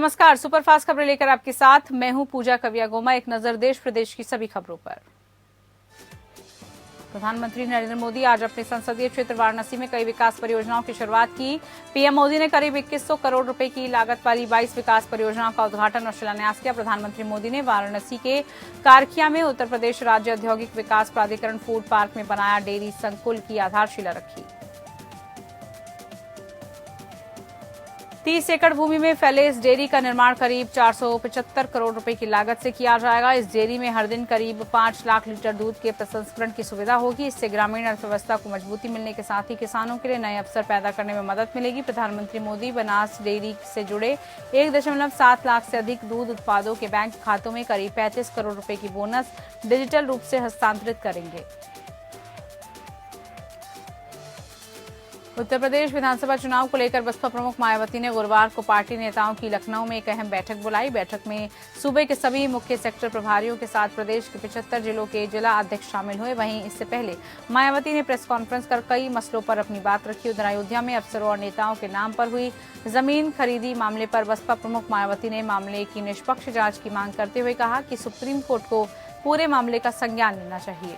नमस्कार, सुपरफास्ट खबरें लेकर आपके साथ मैं हूं पूजा कविया गोमा। एक नजर देश प्रदेश की सभी खबरों पर। प्रधानमंत्री नरेंद्र मोदी आज अपने संसदीय क्षेत्र वाराणसी में कई विकास परियोजनाओं की शुरुआत की। पीएम मोदी ने करीब 2100 करोड़ रुपए की लागत वाली 22 विकास परियोजनाओं का उद्घाटन और शिलान्यास किया। प्रधानमंत्री मोदी ने वाराणसी के कारखिया में उत्तर प्रदेश राज्य औद्योगिक विकास प्राधिकरण फूड पार्क में बनाया डेयरी संकुल की आधारशिला रखी। 30 एकड़ भूमि में फैले इस डेयरी का निर्माण करीब 475 करोड़ रुपए की लागत से किया जाएगा। इस डेयरी में हर दिन करीब 5 लाख लीटर दूध के प्रसंस्करण की सुविधा होगी। इससे ग्रामीण अर्थव्यवस्था को मजबूती मिलने के साथ ही किसानों के लिए नए अवसर पैदा करने में मदद मिलेगी। प्रधानमंत्री मोदी बनास डेयरी से जुड़े 1.7 लाख से अधिक दूध उत्पादों के बैंक खातों में करीब 35 करोड़ रुपए की बोनस डिजिटल रूप से हस्तांतरित करेंगे। उत्तर प्रदेश विधानसभा चुनाव को लेकर बसपा प्रमुख मायावती ने गुरुवार को पार्टी नेताओं की लखनऊ में एक अहम बैठक बुलाई। बैठक में सूबे के सभी मुख्य सेक्टर प्रभारियों के साथ प्रदेश के 75 जिलों के जिला अध्यक्ष शामिल हुए। वहीं इससे पहले मायावती ने प्रेस कॉन्फ्रेंस कर कई मसलों पर अपनी बात रखी। उधर अयोध्या में अफसरों और नेताओं के नाम पर हुई जमीन खरीदी मामले पर बसपा प्रमुख मायावती ने मामले की निष्पक्ष जांच की मांग करते हुए कहा कि सुप्रीम कोर्ट को पूरे मामले का संज्ञान लेना चाहिए।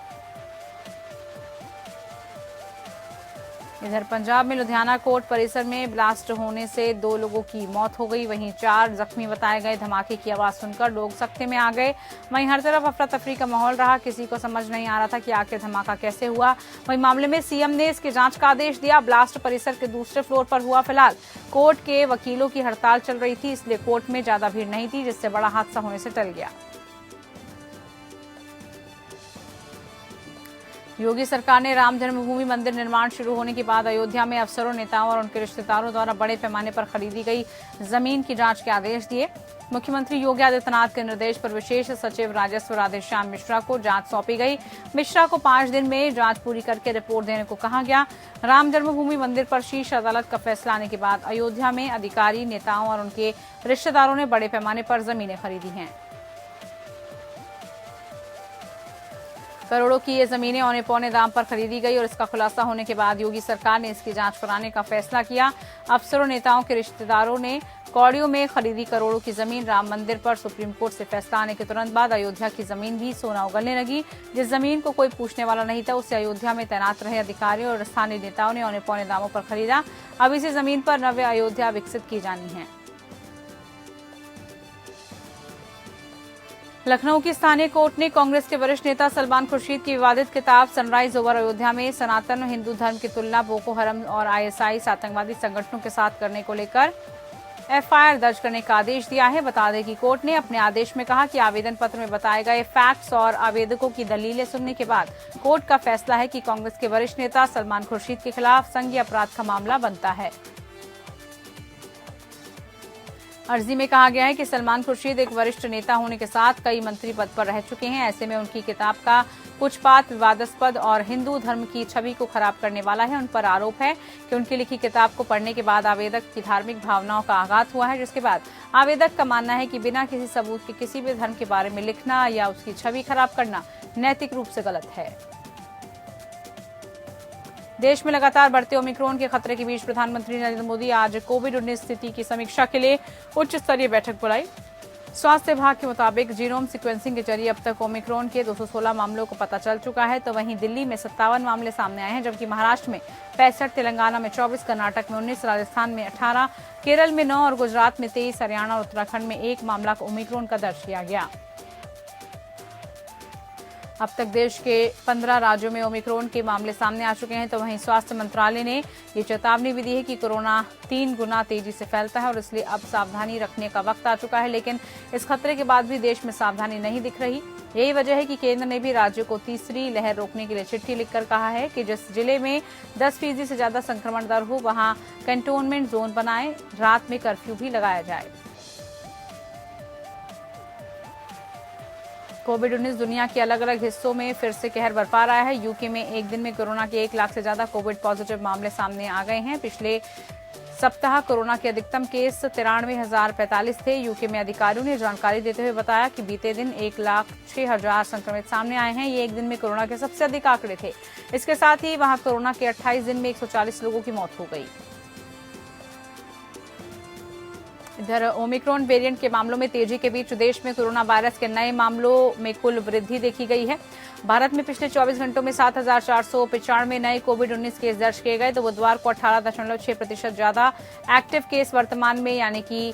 इधर पंजाब में लुधियाना कोर्ट परिसर में ब्लास्ट होने से 2 लोगों की मौत हो गई, वहीं 4 जख्मी बताए गए। धमाके की आवाज सुनकर लोग सख्ते में आ गए। वहीं हर तरफ अफरा तफरी का माहौल रहा। किसी को समझ नहीं आ रहा था कि आखिर धमाका कैसे हुआ। वहीं मामले में सीएम ने इसकी जांच का आदेश दिया। ब्लास्ट परिसर के दूसरे फ्लोर पर हुआ। फिलहाल कोर्ट के वकीलों की हड़ताल चल रही थी, इसलिए कोर्ट में ज्यादा भीड़ नहीं थी, जिससे बड़ा हादसा होने से टल गया। योगी सरकार ने राम जन्मभूमि मंदिर निर्माण शुरू होने के बाद अयोध्या में अफसरों, नेताओं और उनके रिश्तेदारों द्वारा बड़े पैमाने पर खरीदी गई जमीन की जांच के आदेश दिए। मुख्यमंत्री योगी आदित्यनाथ के निर्देश पर विशेष सचिव राजस्व राधेश्याम मिश्रा को जांच सौंपी गई। मिश्रा को 5 दिन में जांच पूरी करके रिपोर्ट देने को कहा गया। राम जन्मभूमि मंदिर पर शीर्ष अदालत का फैसला आने के बाद अयोध्या में अधिकारी, नेताओं और उनके रिश्तेदारों ने बड़े पैमाने पर जमीनें खरीदी हैं। करोड़ों की ये जमीनें औने पौने दाम पर खरीदी गई और इसका खुलासा होने के बाद योगी सरकार ने इसकी जांच कराने का फैसला किया। अफसरों, नेताओं के रिश्तेदारों ने कौड़ियों में खरीदी करोड़ों की जमीन। राम मंदिर पर सुप्रीम कोर्ट से फैसला आने के तुरंत बाद अयोध्या की जमीन भी सोना उगलने लगी। जिस जमीन को कोई पूछने वाला नहीं था, उसे अयोध्या में तैनात रहे अधिकारियों और स्थानीय नेताओं ने औने पौने दामों पर खरीदा। अब इसी जमीन पर नव्य अयोध्या विकसित की जानी है। लखनऊ की स्थानीय कोर्ट ने कांग्रेस के वरिष्ठ नेता सलमान खुर्शीद की विवादित किताब सनराइज ओवर अयोध्या में सनातन हिंदू धर्म की तुलना बोको हरम और आईएसआई आतंकवादी संगठनों के साथ करने को लेकर एफआईआर दर्ज करने का आदेश दिया है। बता दें कि कोर्ट ने अपने आदेश में कहा कि आवेदन पत्र में बताए गए फैक्ट्स और आवेदकों की दलीलें सुनने के बाद कोर्ट का फैसला है कि कांग्रेस के वरिष्ठ नेता सलमान खुर्शीद के खिलाफ संज्ञेय अपराध का मामला बनता है। अर्जी में कहा गया है कि सलमान खुर्शीद एक वरिष्ठ नेता होने के साथ कई मंत्री पद पर रह चुके हैं। ऐसे में उनकी किताब का कुछ पाठ विवादास्पद और हिंदू धर्म की छवि को खराब करने वाला है। उन पर आरोप है कि उनकी लिखी किताब को पढ़ने के बाद आवेदक की धार्मिक भावनाओं का आघात हुआ है, जिसके बाद आवेदक का मानना है कि बिना किसी सबूत के किसी भी धर्म के बारे में लिखना या उसकी छवि खराब करना नैतिक रूप से गलत है। देश में लगातार बढ़ते ओमिक्रॉन के खतरे के बीच प्रधानमंत्री नरेंद्र मोदी आज कोविड-19 स्थिति की समीक्षा के लिए उच्च स्तरीय बैठक बुलाई। स्वास्थ्य विभाग के मुताबिक जीनोम सीक्वेंसिंग के जरिए अब तक ओमिक्रॉन के 216 मामलों को पता चल चुका है। तो वहीं दिल्ली में 57 मामले सामने आए हैं, जबकि महाराष्ट्र में 65, तेलंगाना में 24, कर्नाटक में 19, राजस्थान में 18, केरल में 9 और गुजरात में 23, हरियाणा और उत्तराखंड में 1 मामला ओमिक्रॉन का दर्ज किया गया। अब तक देश के 15 राज्यों में ओमिक्रॉन के मामले सामने आ चुके हैं। तो वहीं स्वास्थ्य मंत्रालय ने ये चेतावनी भी दी है कि कोरोना 3 गुना तेजी से फैलता है और इसलिए अब सावधानी रखने का वक्त आ चुका है। लेकिन इस खतरे के बाद भी देश में सावधानी नहीं दिख रही। यही वजह है कि केंद्र ने भी राज्यों को तीसरी लहर रोकने के लिए चिट्ठी लिखकर कहा है कि जिस जिले में 10% से ज्यादा संक्रमण दर हो, वहां कंटेनमेंट जोन बनाए, रात में कर्फ्यू भी लगाया जाए। कोविड-19 दुनिया के अलग अलग हिस्सों में फिर से कहर बरपा रहा है। यूके में एक दिन में कोरोना के 1 लाख से ज्यादा कोविड पॉजिटिव मामले सामने आ गए हैं। पिछले सप्ताह कोरोना के अधिकतम केस 93,045 थे। यूके में अधिकारियों ने जानकारी देते हुए बताया कि बीते दिन 1,06,000 संक्रमित सामने आए हैं। ये एक दिन में कोरोना के सबसे अधिक आंकड़े थे। इसके साथ ही वहां कोरोना के 28 दिन में 140 लोगों की मौत हो गई। इधर ओमिक्रॉन वेरिएंट के मामलों में तेजी के बीच देश में कोरोना वायरस के नए मामलों में कुल वृद्धि देखी गई है। भारत में पिछले 24 घंटों में 7,495 नए कोविड-19 केस दर्ज किए गए, तो बुधवार को 18.6% ज्यादा एक्टिव केस वर्तमान में यानी कि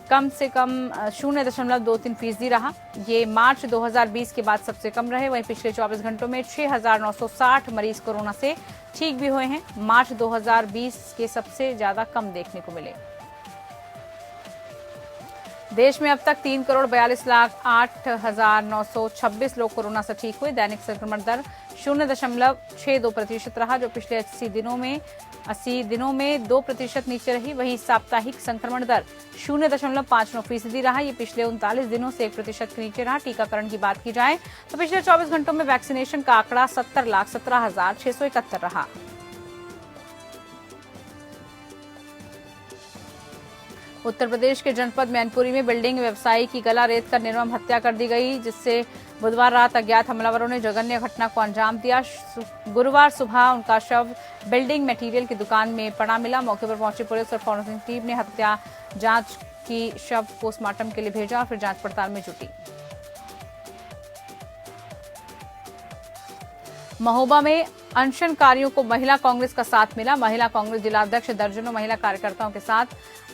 कम से कम 0.23% रहा। ये मार्च 2020 के बाद सबसे कम रहे। वहीं पिछले 24 घंटों में 6,960 मरीज कोरोना से ठीक भी हुए हैं। मार्च 2020 के सबसे ज्यादा कम देखने को मिले। देश में अब तक 3,42,08,926 लोग कोरोना से ठीक हुए। दैनिक संक्रमण दर 0.62% रहा, जो पिछले 80 दिनों में 2% नीचे रही। वहीं साप्ताहिक संक्रमण दर 0.59% रहा। ये पिछले 39 दिनों से 1% के नीचे रहा। टीकाकरण की बात की जाए तो पिछले 24 घंटों में वैक्सीनेशन का आंकड़ा 70,17,671 रहा। उत्तर प्रदेश के जनपद मैनपुरी में बिल्डिंग व्यवसायी की गला रेत कर निर्मम हत्या कर दी गई, जिससे बुधवार रात अज्ञात हमलावरों ने जघन्य घटना को अंजाम दिया। गुरुवार सुबह उनका शव बिल्डिंग मटेरियल की दुकान में पड़ा मिला। मौके पर पहुंची पुलिस और फॉरेंसिक टीम ने हत्या जांच की, शव पोस्टमार्टम के लिए भेजा और फिर जांच पड़ताल में जुटी। महोबा में अनशनकारियों को महिला कांग्रेस का साथ मिला। महिला कांग्रेस जिलाध्यक्ष दर्जनों महिला कार्यकर्ताओं के साथ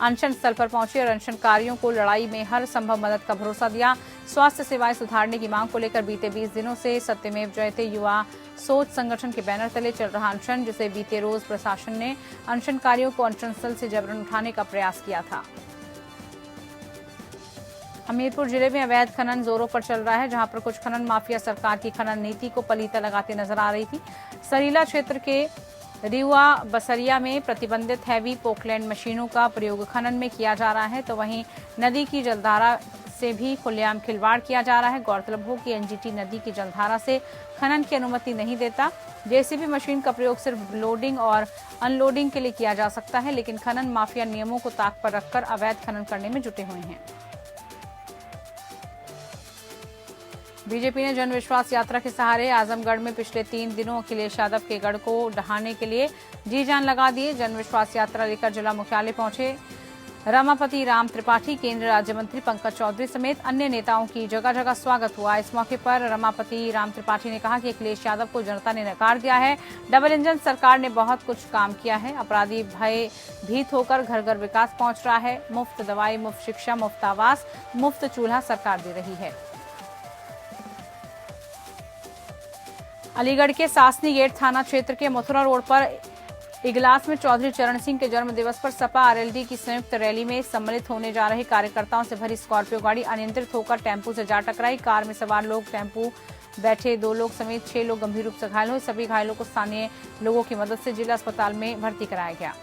अनशन स्थल पर पहुंची और अनशनकारियों को लड़ाई में हर संभव मदद का भरोसा दिया। स्वास्थ्य सेवाएं सुधारने की मांग को लेकर बीते 20 दिनों से सत्यमेव जयते युवा सोच संगठन के बैनर तले चल रहा अनशन, जिसे बीते रोज प्रशासन ने अनशनकारियों को अनशन स्थल से जबरन उठाने का प्रयास किया था। हमीरपुर जिले में अवैध खनन जोरों पर चल रहा है, जहां पर कुछ खनन माफिया सरकार की खनन नीति को पलीता लगाते नजर आ रही थी। सरीला क्षेत्र के रिवा बसरिया में प्रतिबंधित हैवी पोकलैंड मशीनों का प्रयोग खनन में किया जा रहा है, तो वहीं नदी की जलधारा से भी खुलेआम खिलवाड़ किया जा रहा है। गौरतलब हो कि एनजीटी नदी की जलधारा से खनन की अनुमति नहीं देता। जेसीबी मशीन का प्रयोग सिर्फ लोडिंग और अनलोडिंग के लिए किया जा सकता है, लेकिन खनन माफिया नियमों को ताक पर रखकर अवैध खनन करने में जुटे हुए हैं। बीजेपी ने जन विश्वास यात्रा के सहारे आजमगढ़ में पिछले 3 दिनों अखिलेश यादव के गढ़ को ढहाने के लिए जी जान लगा दिए। जन विश्वास यात्रा लेकर जिला मुख्यालय पहुंचे रमापति राम त्रिपाठी, केंद्रीय राज्य मंत्री पंकज चौधरी समेत अन्य नेताओं की जगह जगह स्वागत हुआ। इस मौके पर रमापति राम त्रिपाठी ने कहा कि अखिलेश यादव को जनता ने नकार दिया है। डबल इंजन सरकार ने बहुत कुछ काम किया है। अपराधी भय भीत होकर घर घर विकास पहुंच रहा है। मुफ्त दवाई, मुफ्त शिक्षा, मुफ्त आवास, मुफ्त चूल्हा सरकार दे रही है। अलीगढ़ के सासनी गेट थाना क्षेत्र के मथुरा रोड पर इगलास में चौधरी चरण सिंह के जन्म दिवस पर सपा आरएलडी की संयुक्त रैली में सम्मिलित होने जा रहे कार्यकर्ताओं से भरी स्कॉर्पियो गाड़ी अनियंत्रित होकर टेम्पो से जा टकराई। कार में सवार लोग, टेम्पो बैठे 2 लोग समेत 6 लोग गंभीर रूप से घायल हुए। सभी घायलों को स्थानीय लोगों की मदद से जिला अस्पताल में भर्ती कराया गया।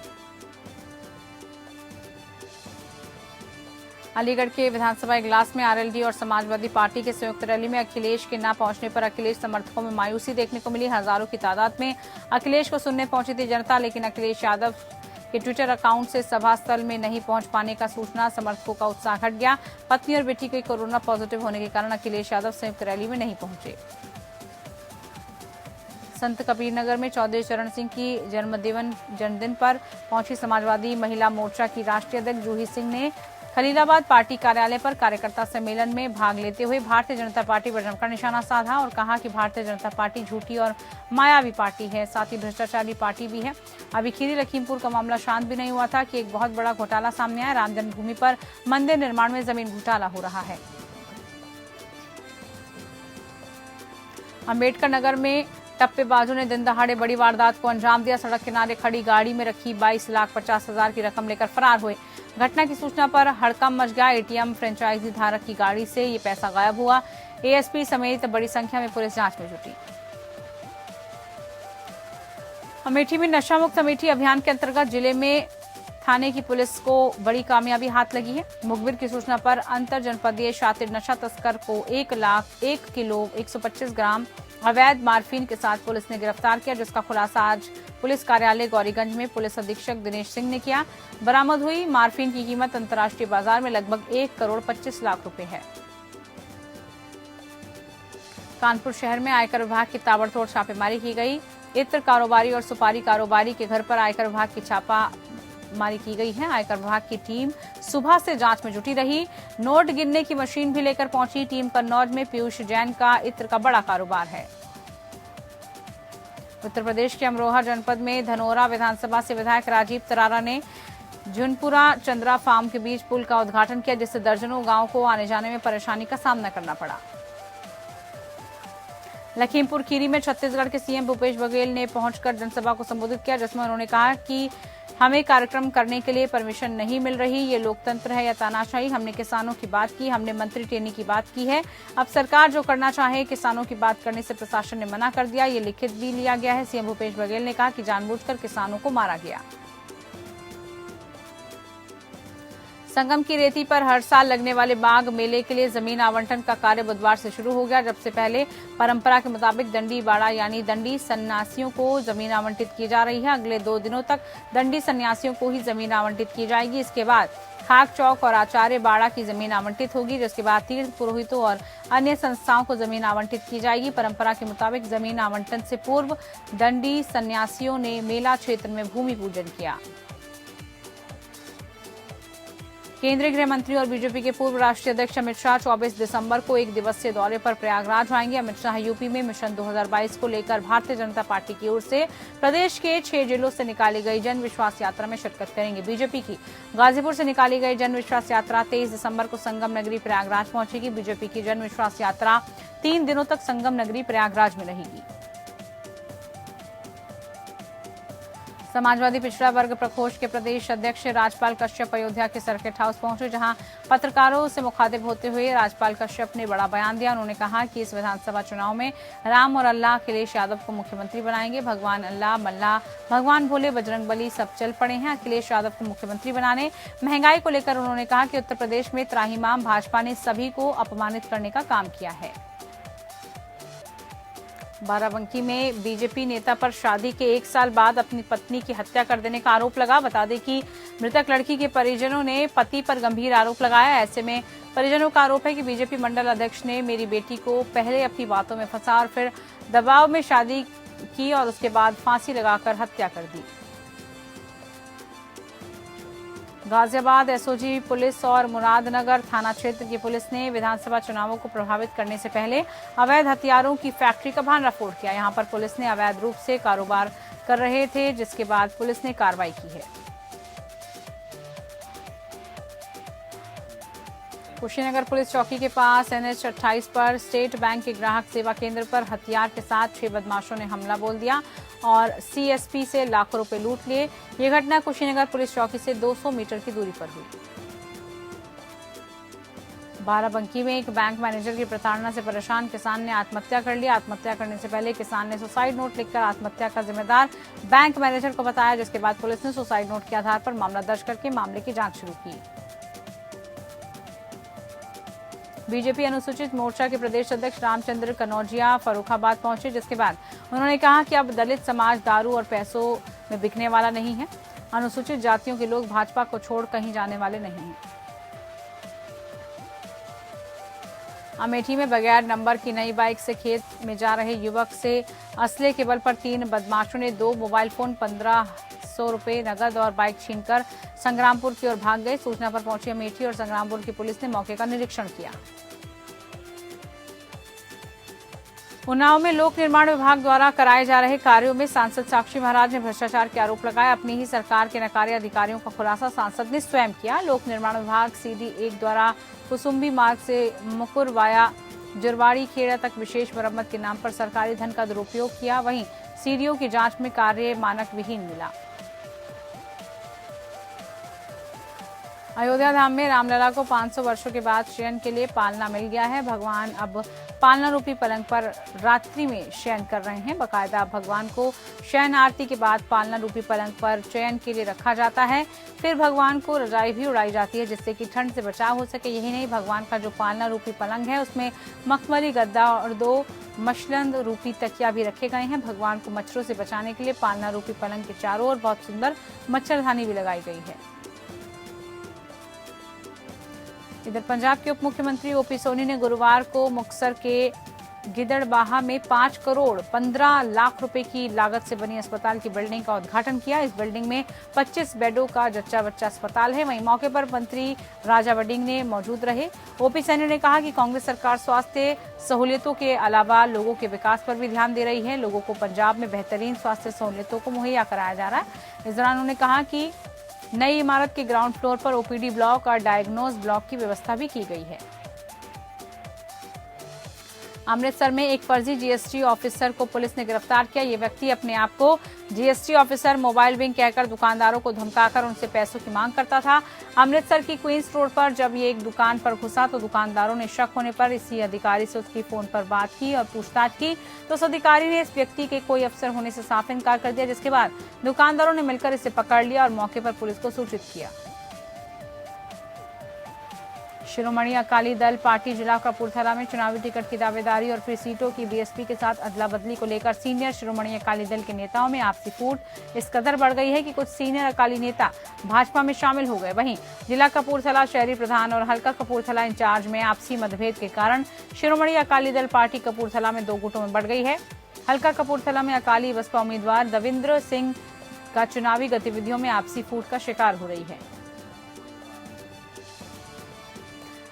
अलीगढ़ के विधानसभा इजलास में आरएलडी और समाजवादी पार्टी के संयुक्त रैली में अखिलेश के न पहुंचने पर अखिलेश समर्थकों में मायूसी देखने को मिली। हजारों की तादाद में अखिलेश को सुनने पहुंची थी जनता, लेकिन अखिलेश यादव के ट्विटर अकाउंट से सभा स्थल में नहीं पहुंच पाने का सूचना समर्थकों का उत्साह घट गया। पत्नी और बेटी के कोरोना पॉजिटिव होने के कारण अखिलेश यादव संयुक्त रैली में नहीं पहुंचे। संत कबीरनगर में चौधरी चरण सिंह की जन्मदिन पर पहुंची समाजवादी महिला मोर्चा की राष्ट्रीय अध्यक्ष जूही सिंह ने खलीलाबाद पार्टी कार्यालय पर कार्यकर्ता सम्मेलन में भाग लेते हुए भारतीय जनता पार्टी पर जमकर निशाना साधा और कहा कि भारतीय जनता पार्टी झूठी और मायावी पार्टी है, साथ ही भ्रष्टाचारी पार्टी भी है। अभी खीरी लखीमपुर का मामला शांत भी नहीं हुआ था कि एक बहुत बड़ा घोटाला सामने आया। राम जन्मभूमि पर मंदिर निर्माण में जमीन घोटाला हो रहा है। अम्बेडकर नगर में टप्पेबाजों ने दिन दहाड़े बड़ी वारदात को अंजाम दिया। सड़क किनारे खड़ी गाड़ी में रखी 22,50,000 की रकम लेकर फरार हुए। घटना की सूचना पर हड़कंप मच गया। एटीएम फ्रेंचाइजी धारक की गाड़ी से ये पैसा गायब हुआ। एएसपी समेत बड़ी संख्या में पुलिस जांच में जुटी। अमेठी में नशा मुक्त अमेठी अभियान के अंतर्गत जिले में थाने की पुलिस को बड़ी कामयाबी हाथ लगी है। मुखबिर की सूचना पर अंतर जनपदीय शातिर नशा तस्कर को 1 किलो 125 ग्राम अवैध मार्फीन के साथ पुलिस ने गिरफ्तार किया, जिसका खुलासा आज पुलिस कार्यालय गौरीगंज में पुलिस अधीक्षक दिनेश सिंह ने किया। बरामद हुई मार्फीन की कीमत अंतर्राष्ट्रीय बाजार में लगभग 1,25,00,000 रुपए है। कानपुर शहर में आयकर विभाग की ताबड़तोड़ छापेमारी की गई। इत्र कारोबारी और सुपारी कारोबारी के घर पर आयकर विभाग की छापेमारी की गई है। आयकर विभाग की टीम सुबह से जांच में जुटी रही। नोट गिनने की मशीन भी लेकर पहुंची टीम। कन्नौज में पीयूष जैन का इत्र का बड़ा कारोबार है। उत्तर प्रदेश के अमरोहा जनपद में धनोरा विधानसभा से विधायक राजीव तरारा ने झुनपुरा चंद्रा फार्म के बीच पुल का उद्घाटन किया, जिससे दर्जनों गांव को आने जाने में परेशानी का सामना करना पड़ा। लखीमपुर खीरी में छत्तीसगढ़ के सीएम भूपेश बघेल ने पहुंचकर जनसभा को संबोधित किया, जिसमें उन्होंने कहा कि हमें कार्यक्रम करने के लिए परमिशन नहीं मिल रही। ये लोकतंत्र है या तानाशाही। हमने किसानों की बात की, हमने मंत्री टेनी की बात की है। अब सरकार जो करना चाहे, किसानों की बात करने से प्रशासन ने मना कर दिया। ये लिखित भी लिया गया है। सीएम भूपेश बघेल ने कहा कि जानबूझकर किसानों को मारा गया। संगम की रेती पर हर साल लगने वाले माघ मेले के लिए जमीन आवंटन का कार्य बुधवार से शुरू हो गया। जब से पहले परंपरा के मुताबिक दंडी बाड़ा यानी दंडी सन्यासियों को जमीन आवंटित की जा रही है। अगले 2 दिनों तक दंडी सन्यासियों को ही जमीन आवंटित की जाएगी। इसके बाद खाक चौक और आचार्य बाड़ा की जमीन आवंटित होगी, जिसके बाद तीर्थ पुरोहितों और अन्य संस्थाओं को जमीन आवंटित की जाएगी। परंपरा के मुताबिक जमीन आवंटन से पूर्व दंडी सन्यासियों ने मेला क्षेत्र में भूमि पूजन किया। केंद्रीय गृह मंत्री और बीजेपी के पूर्व राष्ट्रीय अध्यक्ष अमित शाह 24 दिसंबर को 1 दिवसीय दौरे पर प्रयागराज आएंगे। अमित शाह यूपी में मिशन 2022 को लेकर भारतीय जनता पार्टी की ओर से प्रदेश के 6 जिलों से निकाली गई जन विश्वास यात्रा में शिरकत करेंगे। बीजेपी की गाजीपुर से निकाली गई जन विश्वास यात्रा 23 दिसंबर को संगम नगरी प्रयागराज पहुंचेगी। बीजेपी की जन विश्वास यात्रा 3 दिनों तक संगम नगरी प्रयागराज में रहेगी। समाजवादी पिछड़ा वर्ग प्रकोष्ठ के प्रदेश अध्यक्ष राजपाल कश्यप अयोध्या के सर्किट हाउस पहुंचे, जहां पत्रकारों से मुखातिब होते हुए राजपाल कश्यप ने बड़ा बयान दिया। उन्होंने कहा कि इस विधानसभा चुनाव में राम और अल्लाह अखिलेश यादव को मुख्यमंत्री बनाएंगे। भगवान अल्लाह मल्लाह भगवान भोले बजरंगबली सब चल पड़े हैं अखिलेश यादव को मुख्यमंत्री बनाने। महंगाई को लेकर उन्होंने कहा कि उत्तर प्रदेश में त्राहिमाम भाजपा ने सभी को अपमानित करने का काम किया है। बाराबंकी में बीजेपी नेता पर शादी के 1 साल बाद अपनी पत्नी की हत्या कर देने का आरोप लगा। बता दें कि मृतक लड़की के परिजनों ने पति पर गंभीर आरोप लगाया। ऐसे में परिजनों का आरोप है कि बीजेपी मंडल अध्यक्ष ने मेरी बेटी को पहले अपनी बातों में फंसा और फिर दबाव में शादी की और उसके बाद फांसी लगाकर हत्या कर दी। गाजियाबाद एसओजी पुलिस और मुरादनगर थाना क्षेत्र की पुलिस ने विधानसभा चुनावों को प्रभावित करने से पहले अवैध हथियारों की फैक्ट्री का भांडाफोड़ किया। यहां पर पुलिस ने अवैध रूप से कारोबार कर रहे थे, जिसके बाद पुलिस ने कार्रवाई की है। कुशीनगर पुलिस चौकी के पास NH 28 पर स्टेट बैंक के ग्राहक सेवा केंद्र पर हथियार के साथ 6 बदमाशों ने हमला बोल दिया और CSP से लाखों रुपए लूट लिए। ये घटना कुशीनगर पुलिस चौकी से 200 मीटर की दूरी पर हुई। बाराबंकी में एक बैंक मैनेजर की प्रताड़ना से परेशान किसान ने आत्महत्या कर लिया। आत्महत्या करने से पहले किसान ने सुसाइड नोट लिखकर आत्महत्या का जिम्मेदार बैंक मैनेजर को बताया, जिसके बाद पुलिस ने सुसाइड नोट के आधार पर मामला दर्ज करके मामले की जांच शुरू की। बीजेपी अनुसूचित मोर्चा के प्रदेश अध्यक्ष रामचंद्र कनौजिया फर्रुखाबाद पहुंचे, जिसके बाद उन्होंने कहा कि अब दलित समाज दारू और पैसों में बिकने वाला नहीं है। अनुसूचित जातियों के लोग भाजपा को छोड़ कहीं जाने वाले नहीं हैं। अमेठी में बगैर नंबर की नई बाइक से खेत में जा रहे युवक से असले के बल पर 3 बदमाशों ने 2 मोबाइल फोन 1500 रुपए नगद और बाइक छीनकर संग्रामपुर की ओर भाग गए। सूचना पर पहुंची अमेठी और संग्रामपुर की पुलिस ने मौके का निरीक्षण किया। उन्नाव में लोक निर्माण विभाग द्वारा कराए जा रहे कार्यों में सांसद साक्षी महाराज ने भ्रष्टाचार के आरोप लगाए। अपनी ही सरकार के नकारे अधिकारियों का खुलासा सांसद ने स्वयं किया। लोक निर्माण विभाग CD1 द्वारा कुसुम्बी मार्ग से मुकुर वाया जुरवाड़ी खेड़ा तक विशेष मरम्मत के नाम पर सरकारी धन का दुरुपयोग किया। वहीं CDO की जांच में कार्य मानक विहीन मिला। अयोध्या धाम में रामलला को 500 वर्षों के बाद शयन के लिए पालना मिल गया है। भगवान अब पालना रूपी पलंग पर रात्रि में शयन कर रहे हैं। बकायदा भगवान को शयन आरती के बाद पालना रूपी पलंग पर चयन के लिए रखा जाता है। फिर भगवान को रजाई भी उड़ाई जाती है, जिससे कि ठंड से बचाव हो सके। यही नहीं, भगवान का जो पालना रूपी पलंग है उसमें मखमली गद्दा और 2 मशलन रूपी तकिया भी रखे गए हैं। भगवान को मच्छरों से बचाने के लिए पालना रूपी पलंग के चारों ओर बहुत सुंदर मच्छरदानी भी लगाई गई है। इधर पंजाब के उप मुख्यमंत्री OP सोनी ने गुरुवार को मुक्तसर के गिदड़बाहा में 5 करोड़ 15 लाख रुपए की लागत से बनी अस्पताल की बिल्डिंग का उद्घाटन किया। इस बिल्डिंग में 25 बेडों का जच्चा बच्चा अस्पताल है। वहीं मौके पर मंत्री राजा वडिंग ने मौजूद रहे। ओपी सैनी ने कहा कि कांग्रेस सरकार स्वास्थ्य सहूलियतों के अलावा लोगों के विकास पर भी ध्यान दे रही है। लोगों को पंजाब में बेहतरीन स्वास्थ्य सहूलियतों को मुहैया कराया जा रहा है। इस दौरान उन्होंने कहा कि नई इमारत के ग्राउंड फ्लोर पर ओपीडी ब्लॉक और डायग्नोज ब्लॉक की व्यवस्था भी की गई है। अमृतसर में एक फर्जी जीएसटी ऑफिसर को पुलिस ने गिरफ्तार किया। ये व्यक्ति अपने आप को जीएसटी ऑफिसर मोबाइल विंग कहकर दुकानदारों को धमकाकर उनसे पैसों की मांग करता था। अमृतसर की क्वींस रोड पर जब ये एक दुकान पर घुसा तो दुकानदारों ने शक होने पर इसी अधिकारी से उसकी फोन पर बात की और पूछताछ की तो उस अधिकारी ने इस व्यक्ति के कोई अफसर होने से साफ इनकार कर दिया, जिसके बाद दुकानदारों ने मिलकर इसे पकड़ लिया और मौके पर पुलिस को सूचित किया। शिरोमणि अकाली दल पार्टी जिला कपूरथला में चुनावी टिकट की दावेदारी और फिर सीटों की बीएसपी के साथ अदला बदली को लेकर सीनियर शिरोमणि अकाली दल के नेताओं में आपसी फूट इस कदर बढ़ गई है कि कुछ सीनियर अकाली नेता भाजपा में शामिल हो गए। वहीं जिला कपूरथला शहरी प्रधान और हल्का कपूरथला इंचार्ज में आपसी मतभेद के कारण शिरोमणि अकाली दल पार्टी कपूरथला में 2 गुटों में बढ़ गई है। हल्का कपूरथला में अकाली बसपा उम्मीदवार दविंद्र सिंह का चुनावी गतिविधियों में आपसी फूट का शिकार हो रही है।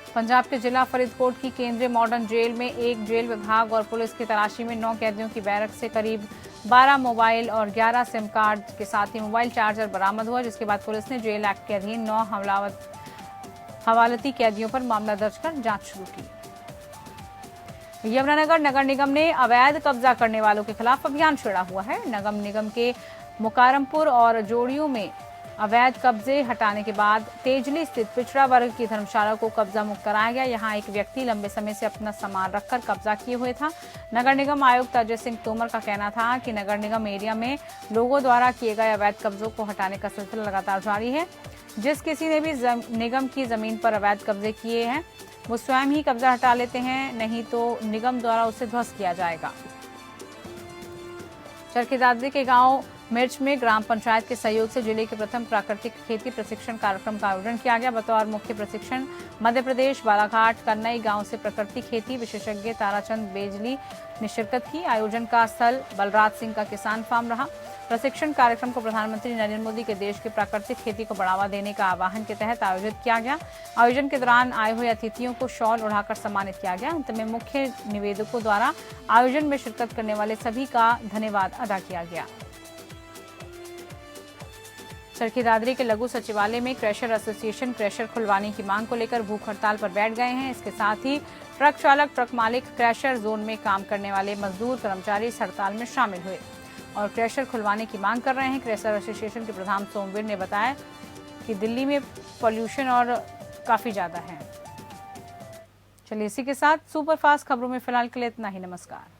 पंजाब के जिला फरीदकोट की केंद्रीय मॉडर्न जेल में एक जेल विभाग और पुलिस की तलाशी में 9 कैदियों की बैरक से करीब 12 मोबाइल और 11 सिम कार्ड के साथ ही मोबाइल चार्जर बरामद हुआ, जिसके बाद पुलिस ने जेल एक्ट के अधीन 9 हवालती कैदियों पर मामला दर्ज कर जांच शुरू की। यमुनानगर नगर निगम ने अवैध कब्जा करने वालों के खिलाफ अभियान छेड़ा हुआ है। नगर निगम के मुकारमपुर और जोड़ियों में अवैध कब्जे हटाने के बाद तेजली स्थित पिछड़ा वर्ग की धर्मशाला को कब्जा मुक्त कराया गया। यहां एक व्यक्ति लंबे समय से अपना सामान रखकर कब्जा किए हुए था। नगर निगम आयुक्त अजय सिंह तोमर का कहना था कि नगर निगम एरिया में लोगों द्वारा किए गए अवैध कब्जों को हटाने का सिलसिला लगातार जारी है। जिस किसी ने भी निगम की जमीन पर अवैध कब्जे किए हैं वो स्वयं ही कब्जा हटा लेते हैं, नहीं तो निगम द्वारा उसे ध्वस्त किया जाएगा। चरखी दादरी के गांव मिर्च में ग्राम पंचायत के सहयोग से जिले के प्रथम प्राकृतिक खेती प्रशिक्षण कार्यक्रम का आयोजन किया गया। बतौर मुख्य प्रशिक्षण मध्य प्रदेश बालाघाट कन्नई गांव से प्राकृतिक खेती विशेषज्ञ ताराचंद बेजली ने शिरकत की। आयोजन का स्थल बलराज सिंह का किसान फार्म रहा। प्रशिक्षण कार्यक्रम को प्रधानमंत्री नरेंद्र मोदी के देश की प्राकृतिक खेती को बढ़ावा देने का आह्वान के तहत आयोजित किया गया। आयोजन के दौरान आए हुए अतिथियों को शॉल उड़ाकर सम्मानित किया गया। अंत में मुख्य निवेदकों द्वारा आयोजन में शिरकत करने वाले सभी का धन्यवाद अदा किया गया। चरखी दादरी के लघु सचिवालय में क्रैशर एसोसिएशन क्रैशर खुलवाने की मांग को लेकर भूख हड़ताल पर बैठ गए हैं। इसके साथ ही ट्रक चालक, ट्रक मालिक, क्रैशर जोन में काम करने वाले मजदूर कर्मचारी इस हड़ताल में शामिल हुए और क्रैशर खुलवाने की मांग कर रहे हैं। क्रैशर एसोसिएशन के प्रधान सोमवीर ने बताया कि दिल्ली में पॉल्यूशन और काफी ज्यादा है। चलिए इसी के साथ सुपरफास्ट खबरों में फिलहाल के लिए इतना ही। नमस्कार।